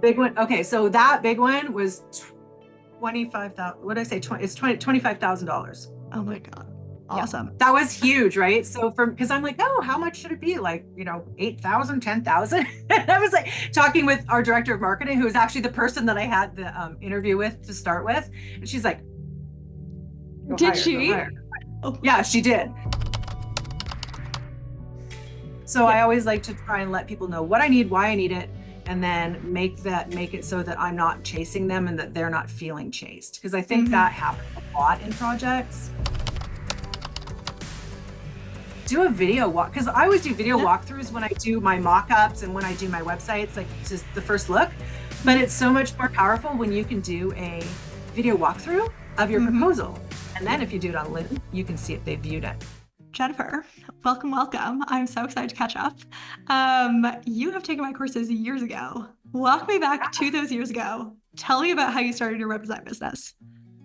big one. Okay, so that big one was 25,000. What did I say? 20, it's $25,000. Oh my God. Yeah, Awesome. that was huge, right? So because I'm like, oh, how much should it be? Like, 8,000, 10,000. And I was like talking with our director of marketing, who was actually the person that I had the interview with to start with. And she's like, Did go she? higher. Oh, Yeah, she did. So yeah. I always like to try and let people know what I need, why I need it, and then make it so that I'm not chasing them and that they're not feeling chased. Because I think that happens a lot in projects. Do a video walk, because I always do video walkthroughs when I do my mock-ups and when I do my websites, like just the first look. But it's so much more powerful when you can do a video walkthrough of your proposal. And then if you do it on LinkedIn, you can see if they viewed it. Jennifer, welcome, welcome. I'm so excited to catch up. You have taken my courses years ago. Walk me back to those years ago. Tell me about how you started your web design business.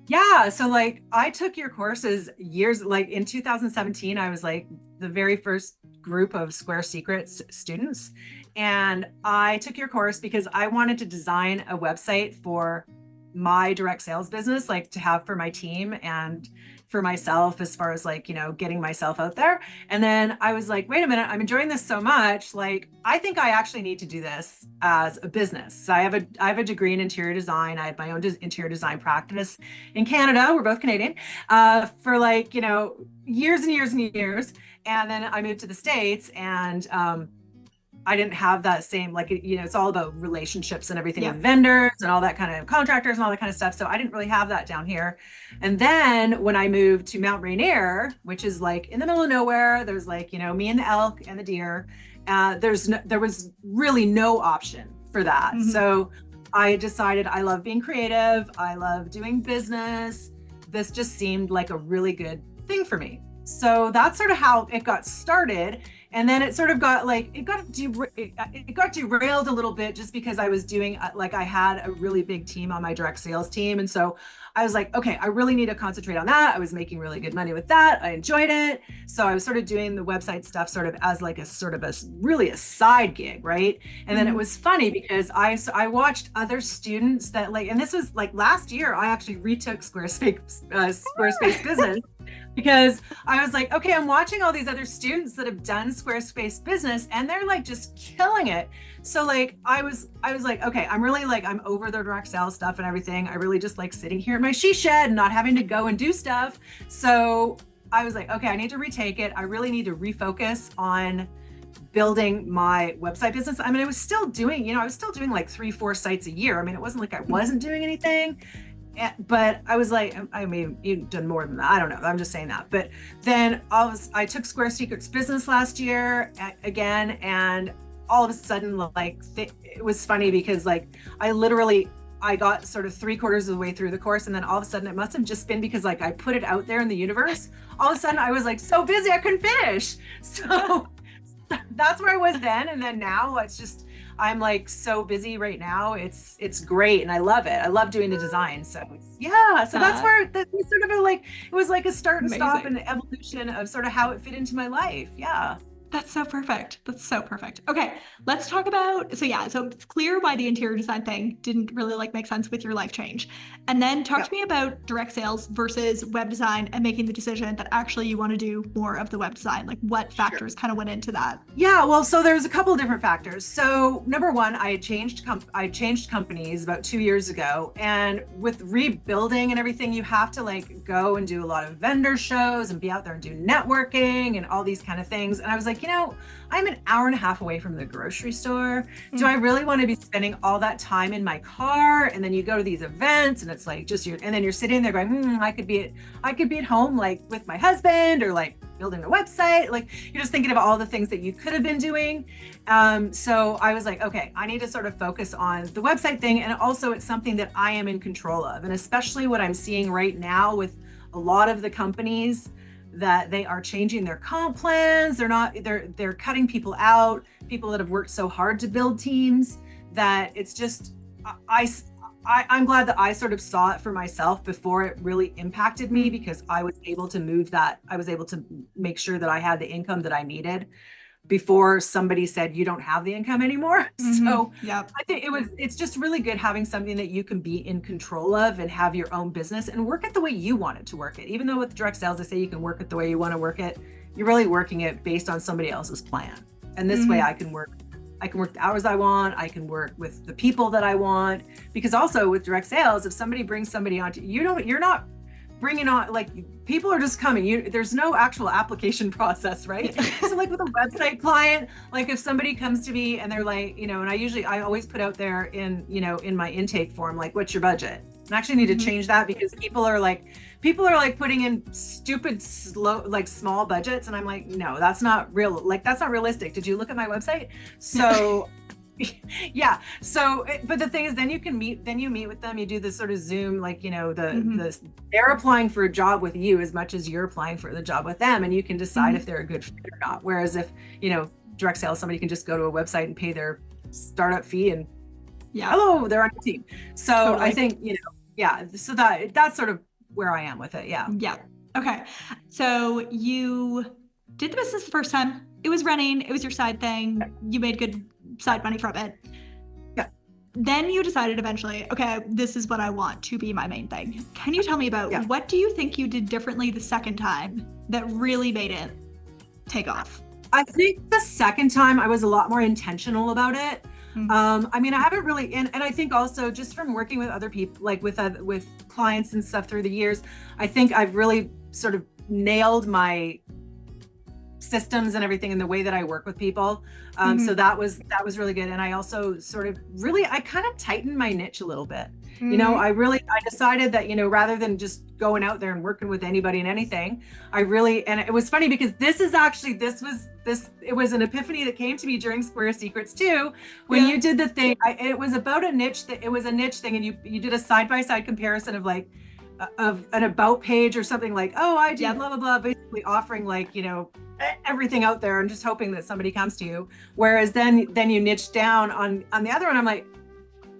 Yeah, so like I took your courses years, like in 2017, I was like the very first group of Square Secrets students. And I took your course because I wanted to design a website for my direct sales business, like to have for my team and for myself, as far as like, getting myself out there. And then I was like, wait a minute, I'm enjoying this so much. Like, I think I actually need to do this as a business. So I have a degree in interior design. I had my own interior design practice in Canada. We're both Canadian, for like, years and years and years. And then I moved to the States, and I didn't have that same, like, it's all about relationships and everything with vendors and all that kind of contractors and all that kind of stuff. So I didn't really have that down here. And then when I moved to Mount Rainier, which is like in the middle of nowhere, there's like, me and the elk and the deer, there was really no option for that. So I decided I love being creative. I love doing business. This just seemed like a really good thing for me. So that's sort of how it got started. And then it sort of got like, it got derailed a little bit, just because I was doing, like, I had a really big team on my direct sales team. And so I was like, okay, I really need to concentrate on that. I was making really good money with that. I enjoyed it. So I was sort of doing the website stuff sort of as like really a side gig, right? And then it was funny because I watched other students that, like, and this was like last year, I actually retook Squarespace business, because I was like, okay, I'm watching all these other students that have done Squarespace business and they're like just killing it. So like I was like, okay, I'm really like, I'm over the direct sales stuff and everything. I really just like sitting here in my she shed and not having to go and do stuff. So I was like, okay, I need to retake it. I really need to refocus on building my website business. I mean, I was still doing like 3-4 sites a year. I mean, it wasn't like I wasn't doing anything. But I was like, I mean, you've done more than that. I don't know. I'm just saying that. But then I took Square Secrets business last year again. And all of a sudden, like, it was funny because like, I got sort of 3/4 of the way through the course. And then all of a sudden it must've just been because like I put it out there in the universe. All of a sudden I was like so busy, I couldn't finish. So that's where I was then. And then now it's just, I'm like so busy right now. It's great. And I love it. I love doing the design. So so that's where was sort of it was like a start and stop and evolution of sort of how it fit into my life. Yeah. That's so perfect. That's so perfect. Okay, let's talk about, so it's clear why the interior design thing didn't really like make sense with your life change. And then talk to me about direct sales versus web design and making the decision that actually you want to do more of the web design. Like what factors kind of went into that? Yeah, well, so there's a couple of different factors. So number one, I changed companies about 2 years ago, and with rebuilding and everything, you have to like go and do a lot of vendor shows and be out there and do networking and all these kind of things. And I was like, I'm an hour and a half away from the grocery store. Do I really want to be spending all that time in my car? And then you go to these events and it's like and then you're sitting there going, I could be at home, like with my husband, or like building a website. Like you're just thinking of all the things that you could have been doing. So I was like, okay, I need to sort of focus on the website thing. And also it's something that I am in control of. And especially what I'm seeing right now with a lot of the companies, that they are changing their comp plans. They're cutting people out, people that have worked so hard to build teams, that it's just, I'm glad that I sort of saw it for myself before it really impacted me, because I was able to move that. I was able to make sure that I had the income that I needed. before somebody said you don't have the income anymore. So Yep. I think it's just really good having something that you can be in control of and have your own business and work it the way you want it to work it. Even though with direct sales, they say you can work it the way you want to work it, you're really working it based on somebody else's plan. And this way I can work the hours I want. I can work with the people that I want, because also with direct sales, if somebody brings somebody on to you're not bringing on, like, people are just coming. There's no actual application process, right? So like with a website client, like if somebody comes to me and they're like, and I always put out there in, in my intake form, like, what's your budget? I actually need to change that, because people are like putting in stupid, slow, like small budgets. And I'm like, no, that's not real. Like, that's not realistic. Did you look at my website? So yeah. So, but the thing is, then you meet with them, you do this sort of Zoom, like, they're applying for a job with you as much as you're applying for the job with them. And you can decide if they're a good fit or not. Whereas if, direct sales, somebody can just go to a website and pay their startup fee and hello, they're on your team. So totally. I think, so that's sort of where I am with it. Yeah. Yeah. Okay. So you did the business the first time. It was running. It was your side thing. You made good side money from it. Yeah. Then you decided eventually, okay, this is what I want to be my main thing. Can you tell me about what do you think you did differently the second time that really made it take off? I think the second time I was a lot more intentional about it. I mean, I haven't really, and I think also just from working with other people, like with clients and stuff through the years, I think I've really sort of nailed my systems and everything in the way that I work with people. So that was really good. And I also sort of really, I kind of tightened my niche a little bit. I decided that, rather than just going out there and working with anybody and anything, and it was funny because it was an epiphany that came to me during Square Secrets too, when you did the thing. It was about a niche thing, and you did a side-by-side comparison of like, of an about page or something like, oh, I do blah, blah, blah, basically offering like, everything out there and just hoping that somebody comes to you. Whereas then you niche down on the other one. I'm like,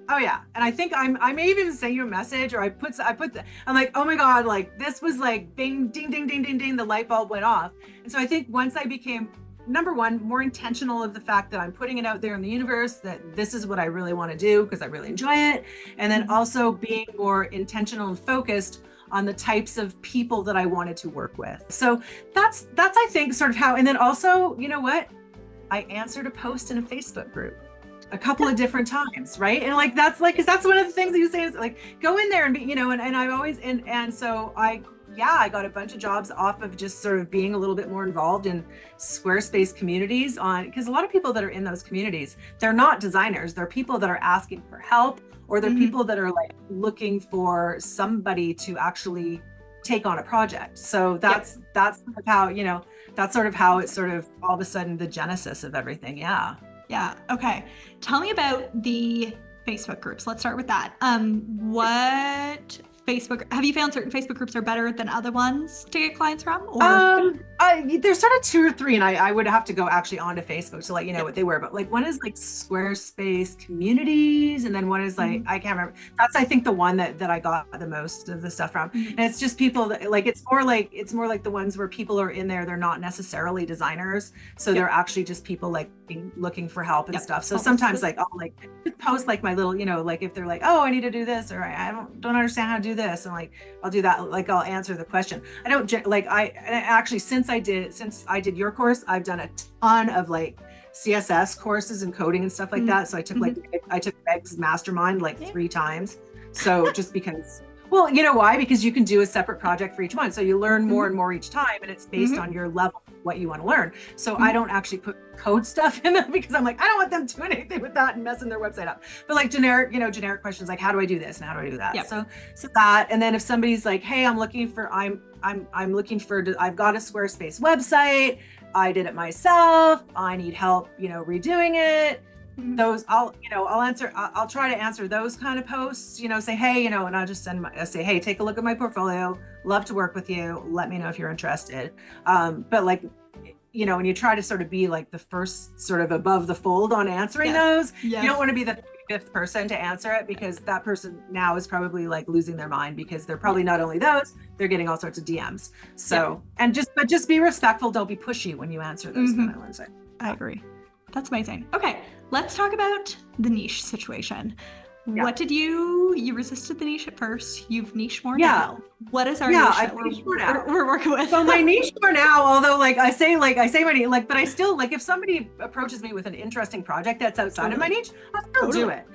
oh yeah. And I think I may even send you a message, or I'm like, oh my God, like this was like bing, ding, ding, ding, ding, ding, the light bulb went off. And so I think once I became, number one, more intentional of the fact that I'm putting it out there in the universe, that this is what I really want to do because I really enjoy it. And then also being more intentional and focused on the types of people that I wanted to work with. So that's I think sort of how, and then also, you know what? I answered a post in a Facebook group a couple of different times, right? And like, that's like, cause that's one of the things that you say is like, go in there and be, and I always, and so I got a bunch of jobs off of just sort of being a little bit more involved in Squarespace communities because a lot of people that are in those communities, they're not designers. They're people that are asking for help, or they're people that are like looking for somebody to actually take on a project. So that's how, that's sort of how it's sort of all of a sudden the genesis of everything. Yeah. Yeah. Okay. Tell me about the Facebook groups. Let's start with that. What have you found certain Facebook groups are better than other ones to get clients from? Or there's sort of two or three, and I would have to go actually onto Facebook to let you know what they were. But like one is like Squarespace communities, and then one is like I can't remember. That's I think the one that I got the most of the stuff from. And it's just people that like it's more like the ones where people are in there. They're not necessarily designers, so they're actually just people like looking for help and stuff. So sometimes like I'll like post like my little, like if they're like, oh, I need to do this, or I don't understand how to do this, and like I'll do that, like I'll answer the question. I don't like actually since I did your course, I've done a ton of like CSS courses and coding and stuff like that. So I took Meg's mastermind like 3 times. So just because, well, you know why? Because you can do a separate project for each one. So you learn more and more each time, and it's based on your level, what you want to learn. So I don't actually put code stuff in them because I'm like, I don't want them doing anything with that and messing their website up. But like generic questions like, how do I do this and how do I do that? So that, and then if somebody's like, hey, I've got a Squarespace website, I did it myself, I need help, redoing it. Those I'll try to answer those kind of posts, say, hey, and I'll just say, hey, take a look at my portfolio, love to work with you, let me know if you're interested. But like, and you try to sort of be like the first sort of above the fold on answering those. You don't want to be the 5th person to answer it, because that person now is probably like losing their mind, because they're probably not only those, they're getting all sorts of DMs. So, and just be respectful. Don't be pushy when you answer those kind of ones. I agree. That's amazing. Okay, let's talk about the niche situation. Yeah. What did you resisted the niche at first? You've niched more Yeah. now. What is our Yeah, niche I've that niched more now. we're working with? So my niche for now, although I say my niche, but I still if somebody approaches me with an interesting project that's outside of my niche, I'll still do it.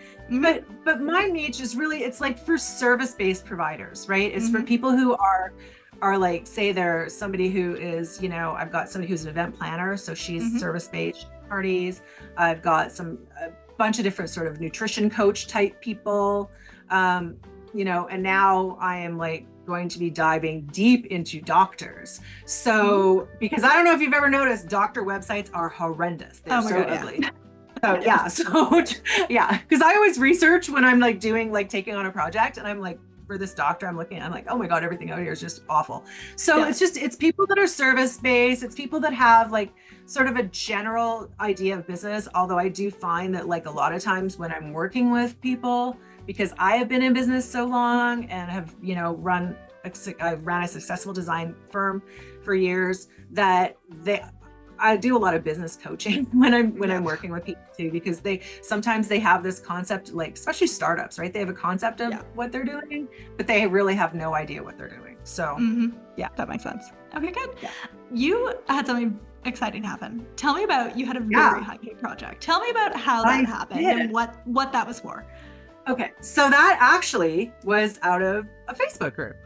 But my niche is really, it's for service-based providers, right? It's for people who are say they're somebody who is, I've got somebody who's an event planner, so she's service-based parties. I've got a bunch of different sort of nutrition coach type people, and now I am going to be diving deep into doctors. So, because I don't know if you've ever noticed, doctor websites are horrendous. They're so ugly. Yeah. So yeah, because I always research when I'm taking on a project, and I'm for this doctor, I'm oh my God, everything out here is just awful. So it's people that are service-based. It's people that have sort of a general idea of business. Although I do find that a lot of times when I'm working with people, because I have been in business so long and have, I've ran a successful design firm for years, that I do a lot of business coaching when I'm working with people too, because sometimes they have this concept, especially startups, right? They have a concept of what they're doing, but they really have no idea what they're doing. So yeah, that makes sense. Okay, good. Yeah. You had something exciting happen. Tell me about, you had a very high paid project. Tell me about how that happened and what that was for. Okay, so that actually was out of a Facebook group.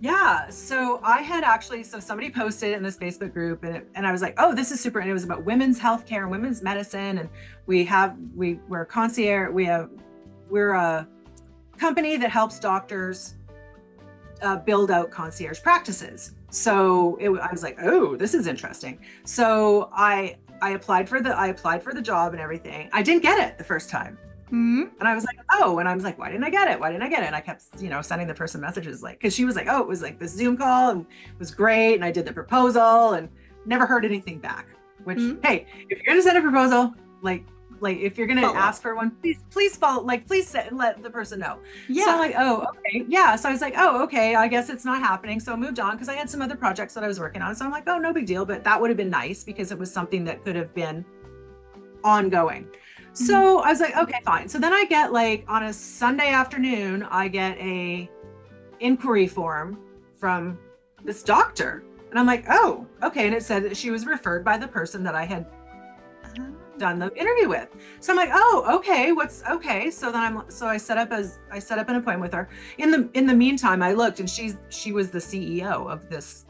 Yeah, so I had so somebody posted in this Facebook group, and I was like, oh, this is super, and it was about women's healthcare and women's medicine, and we're concierge, we're a company that helps doctors build out concierge practices. So I was like, oh, this is interesting. So I applied for the job and everything. I didn't get it the first time. And I was like, oh, and I was like, why didn't I get it? Why didn't I get it? And I kept, sending the person messages because she was like, oh, it was this Zoom call and it was great. And I did the proposal and never heard anything back, which, hey, if you're going to send a proposal, if you're going to ask for one, please follow, let the person know. Yeah. So I'm like, oh, okay. Yeah. So I was like, oh, okay, I guess it's not happening. So I moved on because I had some other projects that I was working on. So I'm like, oh, no big deal. But that would have been nice because it was something that could have been ongoing. So I was like, okay, fine. So then I get on a Sunday afternoon, I get a inquiry form from this doctor. And I'm like, oh, okay. And it said that she was referred by the person that I had done the interview with. So I'm like, oh, okay, okay. So then I set up an appointment with her. In the meantime, I looked, and she was the CEO of this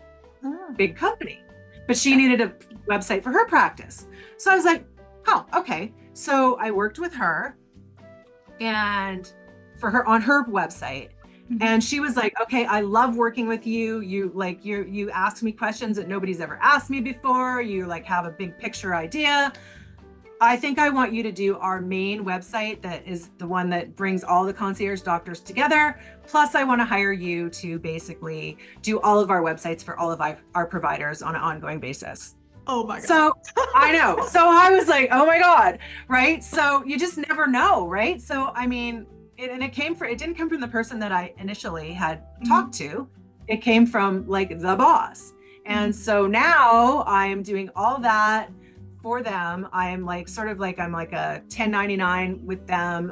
big company, but she needed a website for her practice. So I was like, oh, okay. So I worked with her and for her on her website. And she was like, okay, I love working with you. You ask me questions that nobody's ever asked me before. You have a big picture idea. I think I want you to do our main website that is the one that brings all the concierge doctors together. Plus I want to hire you to basically do all of our websites for all of our providers on an ongoing basis. Oh my God. So I know. So I was like, oh my God. Right. So you just never know. Right. So, I mean, it didn't come from the person that I initially had talked to. It came from the boss. And so now I'm doing all that for them. I'm I'm like a 1099 with them.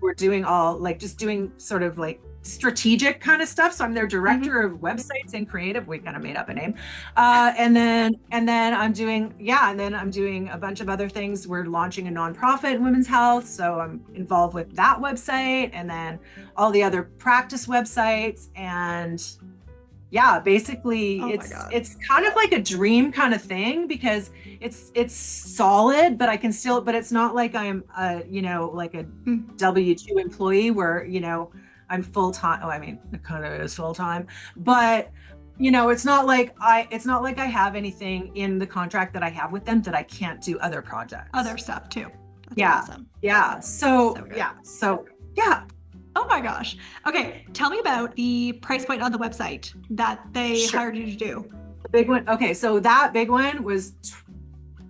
We're doing all just doing sort of strategic kind of stuff. So I'm their director of websites and creative. We kind of made up a name. And then I'm doing a bunch of other things. We're launching a nonprofit in women's health. So I'm involved with that website and then all the other practice websites. And yeah, basically it's kind of like a dream kind of thing because it's solid, but but it's not like I'm a W-2 employee where, I'm full-time. Oh, I mean, it kind of is full-time, but it's not like I have anything in the contract that I have with them that I can't do other projects. Other stuff too. That's awesome. Yeah. So yeah. Oh my gosh. Okay. Tell me about the price point on the website that they hired you to do. The big one. Okay. So that big one was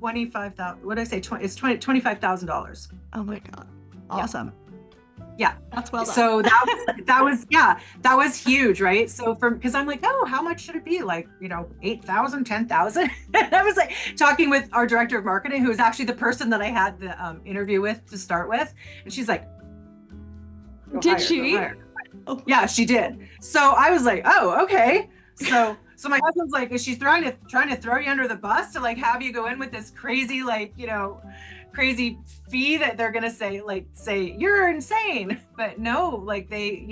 $25,000. What did I say? It's $25,000. Oh my God. Awesome. Yeah. That's well done. So that was huge, right? So because I'm like, oh, how much should it be? Like, 8,000, 10,000. And I was like talking with our director of marketing, who was actually the person that I had the interview with to start with. And she's like, did she? Oh. Yeah, she did. So I was like, oh, okay. So my husband's like, is she trying to throw you under the bus to like have you go in with this crazy, like, crazy fee that they're going to say you're insane? But no, like they,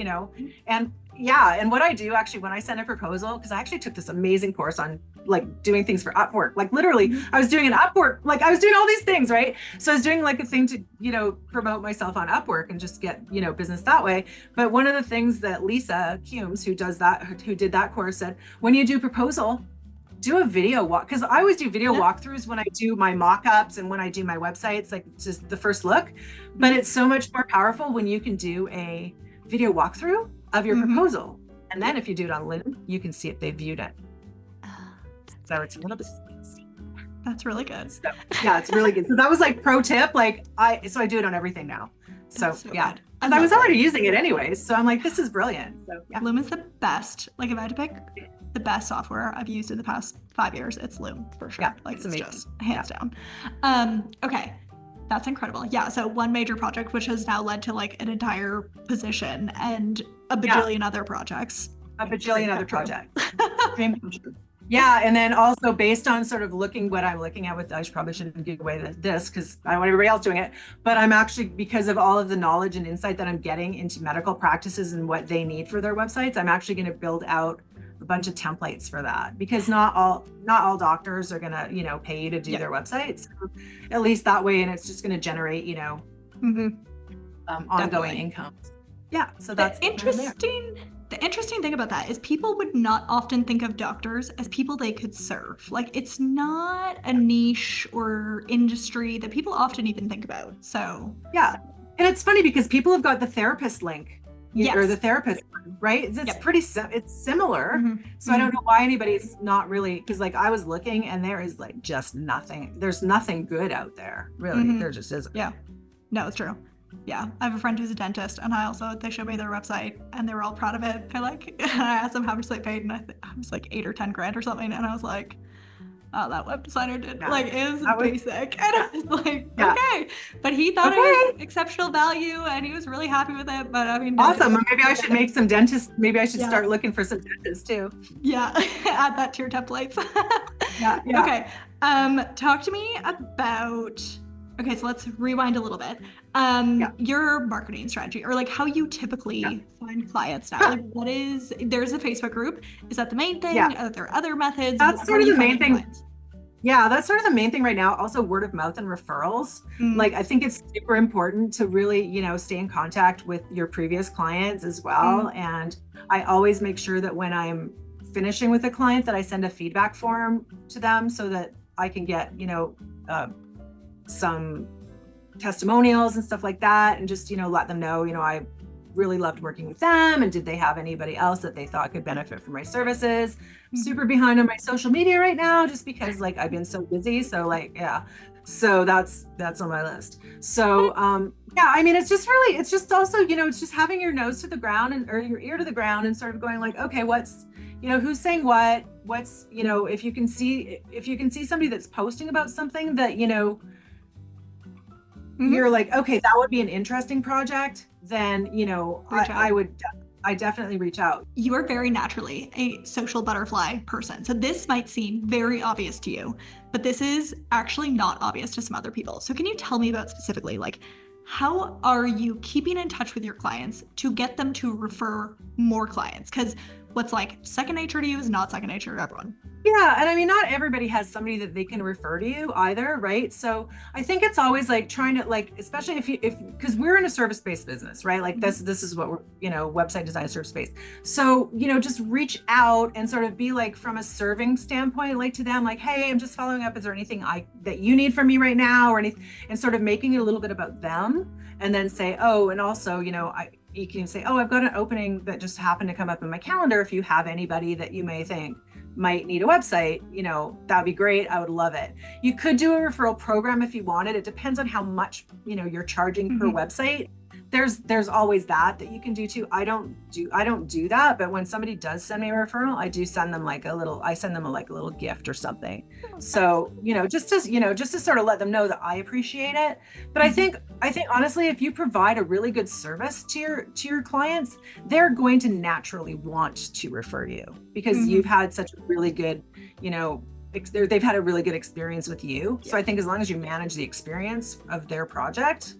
and yeah. And what I do actually when I send a proposal, because I actually took this amazing course on like doing things for Upwork, like literally I was doing an Upwork, like I was doing all these things, right? So I was doing like a thing to, promote myself on Upwork and just get, business that way. But one of the things that Lisa Cumes, who did that course, said, when you do proposal, do a video walk, because I always do video walkthroughs when I do my mock-ups and when I do my websites, like just the first look. But it's so much more powerful when you can do a video walkthrough of your proposal. And then if you do it on LinkedIn, you can see if they viewed it. So it's a little bit. That's really good. So, yeah, it's really good. So that was like pro tip. Like I do it on everything now. So yeah, and I was already using it anyways. So I'm like, this is brilliant. So yeah. Loom is the best. Like if I had to pick the best software I've used in the past 5 years, it's Loom for sure. Yeah, like it's amazing. just hands down. Okay. That's incredible. Yeah. So one major project, which has now led to like an entire position and a bajillion other projects. A bajillion other projects. Yeah, and then also based on sort of what I'm looking at with, I probably shouldn't give away this because I don't want everybody else doing it, but I'm actually, because of all of the knowledge and insight that I'm getting into medical practices and what they need for their websites, I'm actually going to build out a bunch of templates for that, because not all doctors are going to, pay you to do their websites, so at least that way, and it's just going to generate, ongoing income. Yeah, so that's interesting. The interesting thing about that is people would not often think of doctors as people they could serve. Like it's not a niche or industry that people often even think about. So yeah, and it's funny because people have got the therapist link or the therapist, right? It's pretty, it's similar. So I don't know why anybody's not really, because like I was looking and there is like just nothing. There's nothing good out there, really. There just isn't. Yeah, no, it's true. Yeah, I have a friend who's a dentist, and they showed me their website, and they were all proud of it. I asked them how much they paid, and I was like 8 or 10 grand or something, and I was like, oh, that web designer did is basic, and I was like, okay, but he thought it was exceptional value, and he was really happy with it. But I mean, awesome. Maybe I should make some dentists. Maybe I should start looking for some dentists too. Yeah, add that to your templates. Yeah. Okay. Talk to me about. Okay, so let's rewind a little bit. Your marketing strategy, or like how you typically find clients now. Like there's a Facebook group. Is that the main thing? Are there other methods? That's sort of the main thing. Yeah, that's sort of the main thing right now. Also word of mouth and referrals. Like I think it's super important to really, stay in contact with your previous clients as well. And I always make sure that when I'm finishing with a client that I send a feedback form to them so that I can get, some testimonials and stuff like that, and just let them know I really loved working with them, and did they have anybody else that they thought could benefit from my services. Super behind on my social media right now just because like I've been so busy, so so that's on my list. So I mean it's just also it's just having your nose to the ground or your ear to the ground and sort of going like, okay, what's who's saying what's if you can see somebody that's posting about something that you're like, okay, that would be an interesting project, then, I definitely reach out. You are very naturally a social butterfly person. So this might seem very obvious to you, but this is actually not obvious to some other people. So can you tell me about specifically, like, how are you keeping in touch with your clients to get them to refer more clients? Because what's like second nature to you is not second nature to everyone. Yeah. And I mean, not everybody has somebody that they can refer to you either, right? So I think it's always like trying to like, especially because we're in a service-based business, right? Like this is what we're, website design service-based. So, just reach out and sort of be like from a serving standpoint, like to them, like, hey, I'm just following up. Is there anything that you need from me right now or anything? And sort of making it a little bit about them, and then say, oh, and also, you can say, oh, I've got an opening that just happened to come up in my calendar. If you have anybody that you may think might need a website, that'd be great. I would love it. You could do a referral program if you wanted. It depends on how much, you're charging per website. there's always that you can do too. I don't do that, but when somebody does send me a referral, I do send them like a little gift or something. So, just to sort of let them know that I appreciate it. But I think honestly, if you provide a really good service to your clients, they're going to naturally want to refer you because you've had such a really good, they've had a really good experience with you. So I think as long as you manage the experience of their project,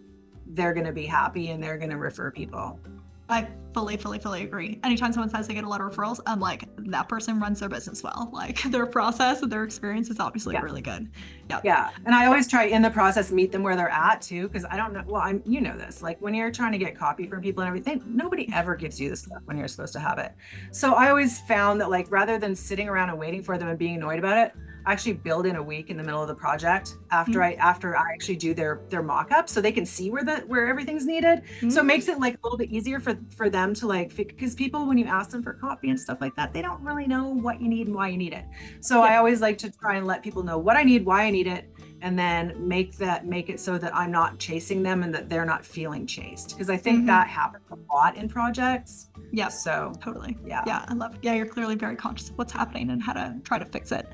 they're going to be happy and they're going to refer people. I fully agree. Anytime someone says they get a lot of referrals, I'm like, that person runs their business well. Like their process and their experience is obviously really good. Yep. Yeah. And I always try in the process, meet them where they're at too. Cause I don't know, well, this, like when you're trying to get copy from people and everything, nobody ever gives you this stuff when you're supposed to have it. So I always found that like, rather than sitting around and waiting for them and being annoyed about it, I actually build in a week in the middle of the project after I actually do their mock-up so they can see where everything's needed. So it makes it like a little bit easier for them to like, because people, when you ask them for copy and stuff like that, they don't really know what you need and why you need it. So I always like to try and let people know what I need, why I need it, and then make it so that I'm not chasing them and that they're not feeling chased. Because I think that happens a lot in projects. Yeah. So totally. Yeah. Yeah. I love it. Yeah. You're clearly very conscious of what's happening and how to try to fix it.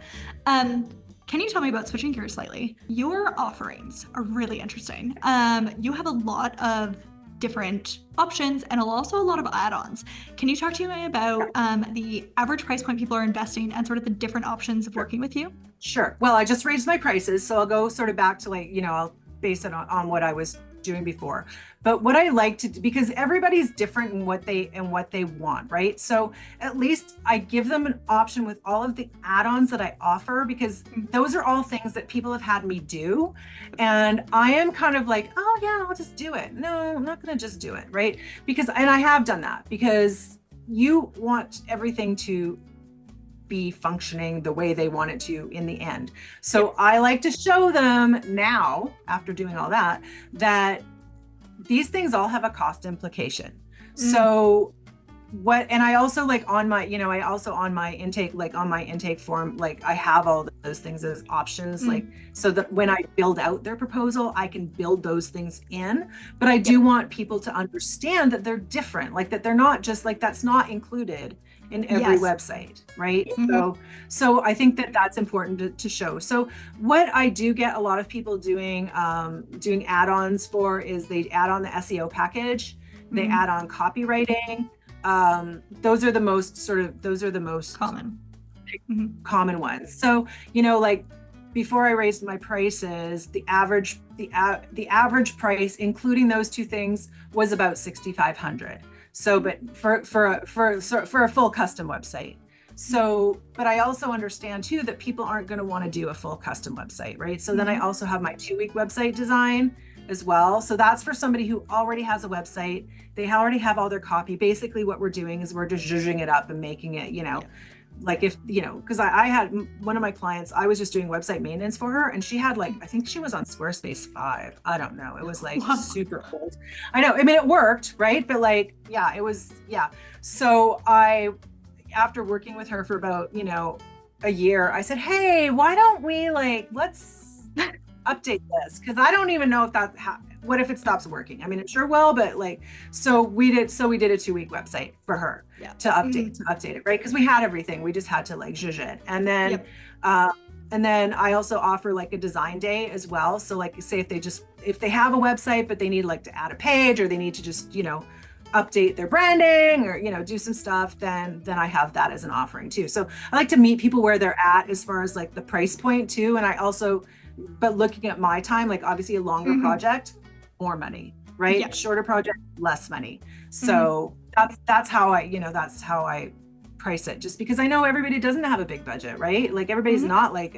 Can you tell me about, switching gears slightly, your offerings are really interesting. You have a lot of different options and also a lot of add-ons. Can you talk to me about the average price point people are investing and sort of the different options of working with you? Sure. Well, I just raised my prices, so I'll go sort of back to like, I'll base it on what I was doing before. But what I like to do, because everybody's different in what they want, right? So at least I give them an option with all of the add-ons that I offer, because those are all things that people have had me do. And I am kind of like, oh yeah, I'll just do it. No, I'm not going to just do it, right? And I have done that because you want everything to be functioning the way they want it to in the end. So I like to show them now, after doing all that these things all have a cost implication. So and I also like on my, on my intake form, like I have all those things as options, like, so that when I build out their proposal, I can build those things in, but I do want people to understand that they're different, like that they're not just like, that's not included in every website, right? So I think that that's important to show. So what I do get a lot of people doing add-ons for is they add on the SEO package, they add on copywriting. Those are the most common ones. So, like before I raised my prices, the average price, including those two things, was about $6,500. So, but for a full custom website. So, but I also understand too that people aren't going to want to do a full custom website, right? So then I also have my 2-week website design as well. So that's for somebody who already has a website. They already have all their copy. Basically what we're doing is we're just zhuzhing it up and making it, like if, because I had one of my clients, I was just doing website maintenance for her, and she had like, I think she was on SQUARESPACE 5. I don't know. It was like super old. I know. I mean, it worked, right? But like, yeah, it was, yeah. So after working with her for about, a year, I said, hey, why don't we let's update this? Because I don't even know if what if it stops working? I mean, it sure will, but so we did a 2-week website for her to update it, right? Because we had everything. We just had to zhuzh it. And then, and then I also offer like a design day as well. So like say if they have a website, but they need to add a page, or they need to just, update their branding, or, do some stuff, then I have that as an offering too. So I like to meet people where they're at as far as the price point too. And I also, but looking at my time, obviously a longer project, more money, right? Yeah. Shorter project, less money. So that's how I price it, just because I know everybody doesn't have a big budget, right? Like everybody's not the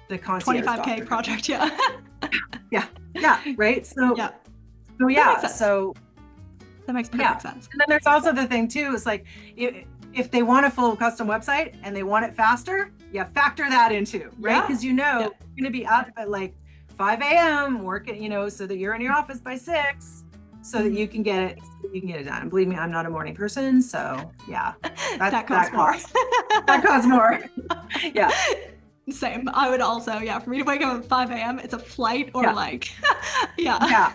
concierge 25K doctor project. Yeah. yeah. Right. So that makes perfect sense. And then there's also the thing too, is if they want a full custom website and they want it faster, factor that in too, right? Because you're going to be up at 5 a.m. working, so that you're in your office by 6, so that you can get it done. And believe me, I'm not a morning person, so that costs more. That costs more. Yeah. Same. I would also, for me to wake up at 5 a.m., it's a flight or I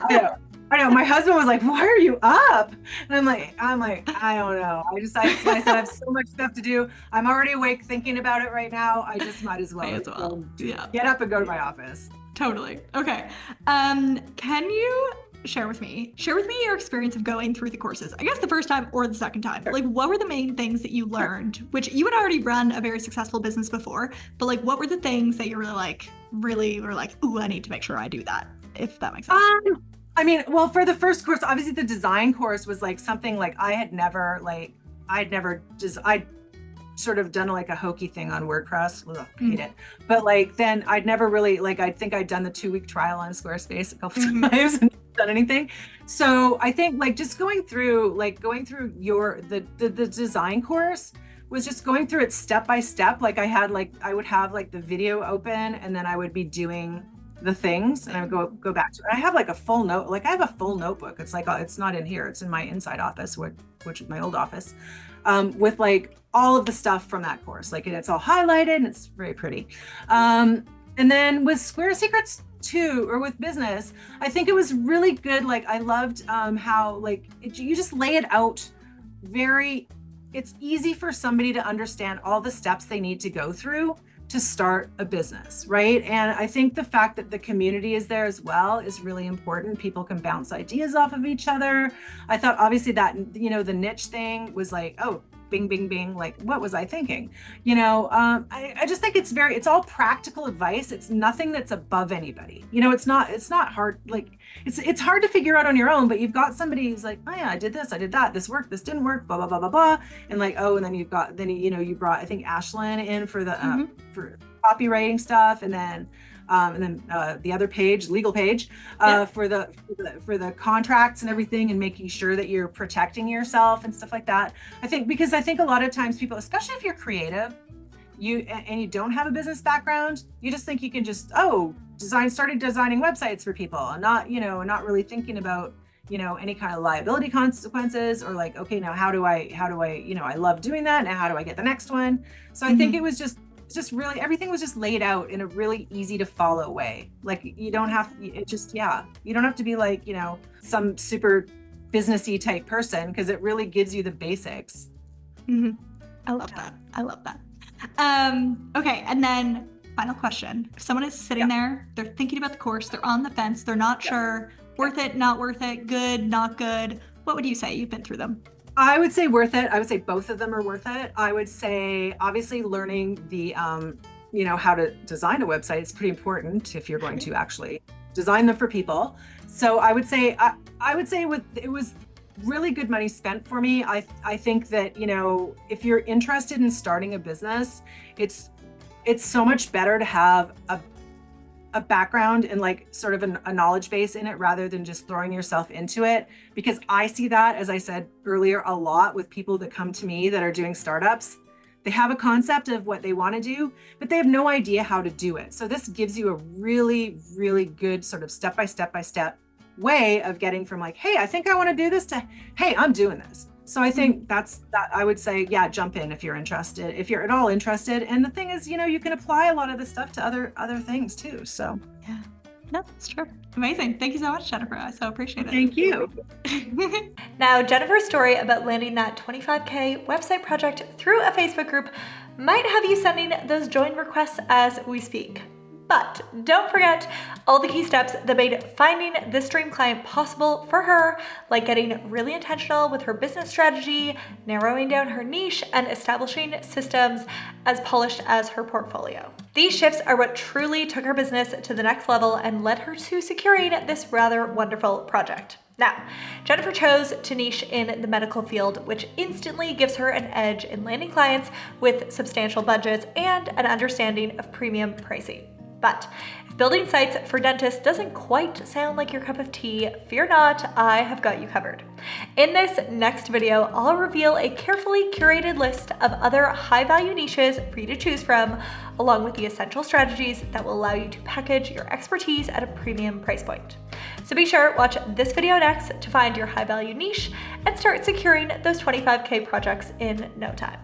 know. I know my husband was like, "Why are you up?" And I'm like, I don't know. I said I have so much stuff to do. I'm already awake thinking about it right now. I just might as well, May as well. Yeah. get up and go to my office. Totally. Okay. Can you share with me your experience of going through the courses? I guess the first time or the second time. Sure. Like, what were the main things that you learned? Which you had already run a very successful business before, but like, what were the things that you really were like, ooh, I need to make sure I do that, if that makes sense? I mean, well, for the first course, obviously the design course was like something like I'd sort of done like a hokey thing on WordPress. Ugh, hate it. But like, then I'd never really, like, I think I'd done the 2-week trial on Squarespace a couple times and done anything. So I think like just going through the design course was just going through it step by step. Like I would have like the video open and then I would be doing the things and I would go back to it. I have like a full notebook. It's like, it's not in here. It's in my inside office, which is my old office, with like all of the stuff from that course. Like it's all highlighted and it's very pretty. And then with Square Secrets too, or with business, I think it was really good. Like I loved how like you just lay it out it's easy for somebody to understand all the steps they need to go through to start a business, right? And I think the fact that the community is there as well is really important. People can bounce ideas off of each other. I thought obviously that, the niche thing was like, oh, bing, bing, bing. Like, what was I thinking? I just think it's all practical advice. It's nothing that's above anybody. It's not hard. Like it's hard to figure out on your own, but you've got somebody who's like, oh yeah, I did this, I did that, this worked, this didn't work, blah, blah, blah, blah, blah. And like, oh, and then you brought, I think Ashlyn in for the, for copywriting stuff. And then the other page, legal page, for the contracts and everything, and making sure that you're protecting yourself and stuff like that. I think a lot of times people, especially if you're creative, you don't have a business background, you just think you can just started designing websites for people and not really thinking about any kind of liability consequences, or like, okay, now how do I I love doing that, now how do I get the next one? So I think it was just really, everything was just laid out in a really easy to follow way. Like you don't have to be like, some super businessy type person, because it really gives you the basics. I love that. Okay. And then final question. If someone is sitting there, they're thinking about the course, they're on the fence, they're not sure, worth it, not worth it, good, not good. What would you say? You've been through them. I would say worth it. I would say both of them are worth it. I would say obviously learning the, how to design a website is pretty important if you're going to actually design them for people. So I would say, it was really good money spent for me. I think that, if you're interested in starting a business, it's so much better to have a background and like sort of a knowledge base in it, rather than just throwing yourself into it. Because I see that, as I said earlier, a lot with people that come to me that are doing startups. They have a concept of what they want to do, but they have no idea how to do it. So this gives you a really, really good sort of step-by-step way of getting from like, hey, I think I want to do this, to, hey, I'm doing this. So I think that I would say, jump in if you're interested, if you're at all interested. And the thing is, you can apply a lot of this stuff to other things too. So yeah, no, that's true. Amazing. Thank you so much, Jennifer. I so appreciate it. Thank you. Now, Jennifer's story about landing that $25K website project through a Facebook group might have you sending those join requests as we speak. But don't forget all the key steps that made finding this dream client possible for her, like getting really intentional with her business strategy, narrowing down her niche, and establishing systems as polished as her portfolio. These shifts are what truly took her business to the next level and led her to securing this rather wonderful project. Now, Jennifer chose to niche in the medical field, which instantly gives her an edge in landing clients with substantial budgets and an understanding of premium pricing. But if building sites for dentists doesn't quite sound like your cup of tea, fear not, I have got you covered. In this next video, I'll reveal a carefully curated list of other high-value niches for you to choose from, along with the essential strategies that will allow you to package your expertise at a premium price point. So be sure to watch this video next to find your high-value niche and start securing those 25K projects in no time.